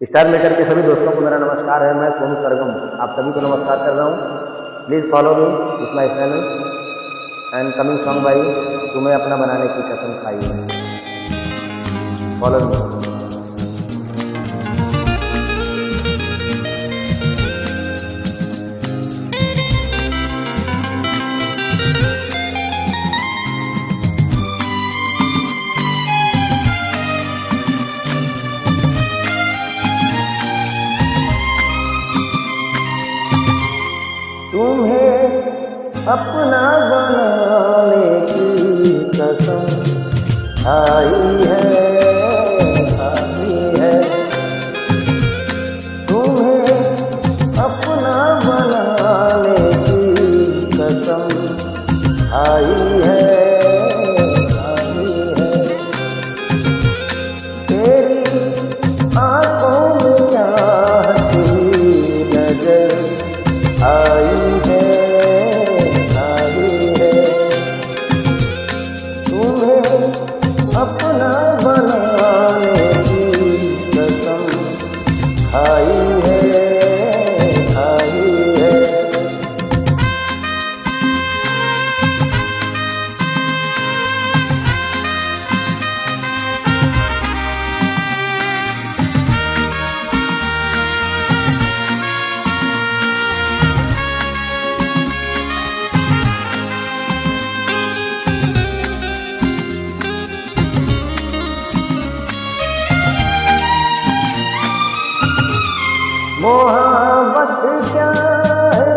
Star maker के सभी दोस्तों को मेरा नमस्कार है। मैं सोनू सरगम आप सभी को नमस्कार कर रहा हूँ। प्लीज़ फॉलो मी इस my channel and coming song by तुम्हें अपना बनाने की कसम खाई है। Follow me. तुम्हें अपना बनाने की कसम खाई है। तुम्हें अपना बनाने की कसम खाई है। तेरी आंखों में चाहत की नजर आई है। तुम्हें अपना बनाने की कसम खाई है। मोहब्बत क्या है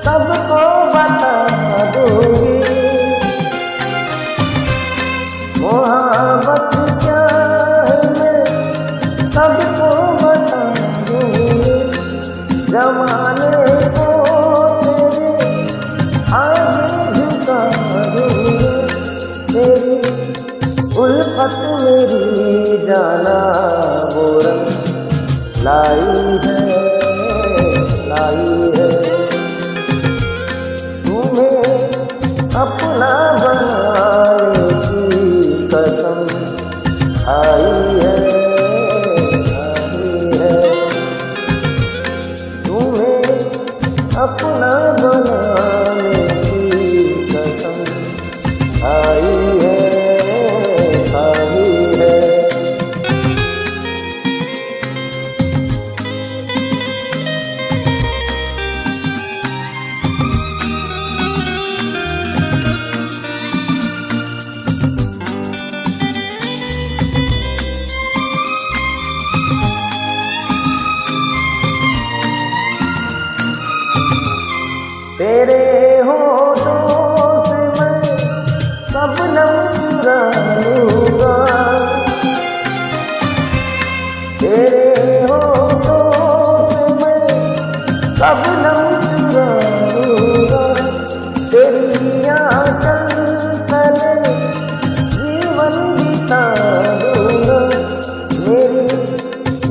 सबको बता दूंगी। मोहब्बत क्या है सबको बता दूंगी। जमाने को तेरे आगे झुका दूंगी। तेरी उल्फत मेरी जाना वो रंग लाई है। तुम्हें अपना बनाने की कसम खाई है। तुम्हें अपना बनाने की कसम खाई है। तेरे होठों से मैं शबनम चुरा लूंगा। तेरे होठों से मैं शबनम चुरा लूंगा। तेरी आंचल तले जीवन बिता दूंगा। मेरी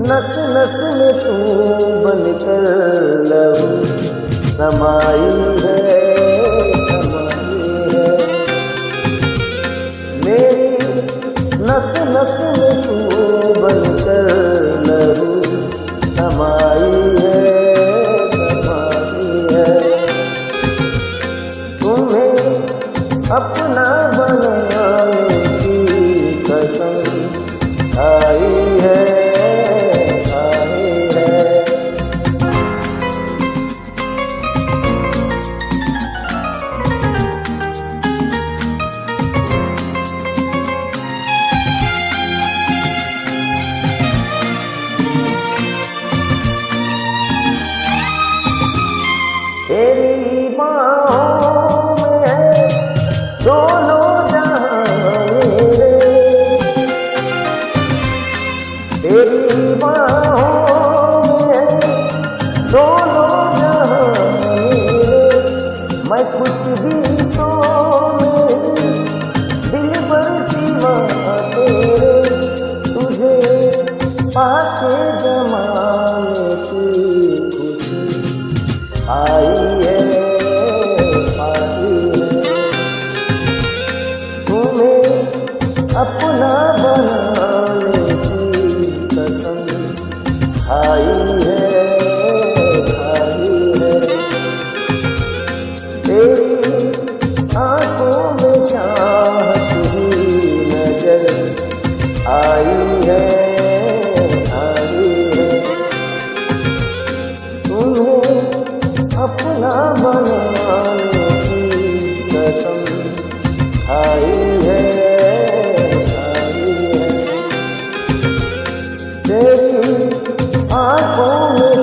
नस नस में तू बनकर लहू समाई है। मेरी नस नस में तू बनकर लहू समाई है। तुम्हें अपना बनाने की कसम खाई है। तेरी बाहों में है दोनों जहां मेरे। तेरी बाहों में है दोनों जहां मेरे। मैं कुछ भी तो मेरी दिल भर सिवा तेरे। तुझे पाके जमाने की खुशी आई है। तुम्हें अपना बनाने की कसम अपना बनवाने की कसम खाई है, खाई है। तेरी आंखों में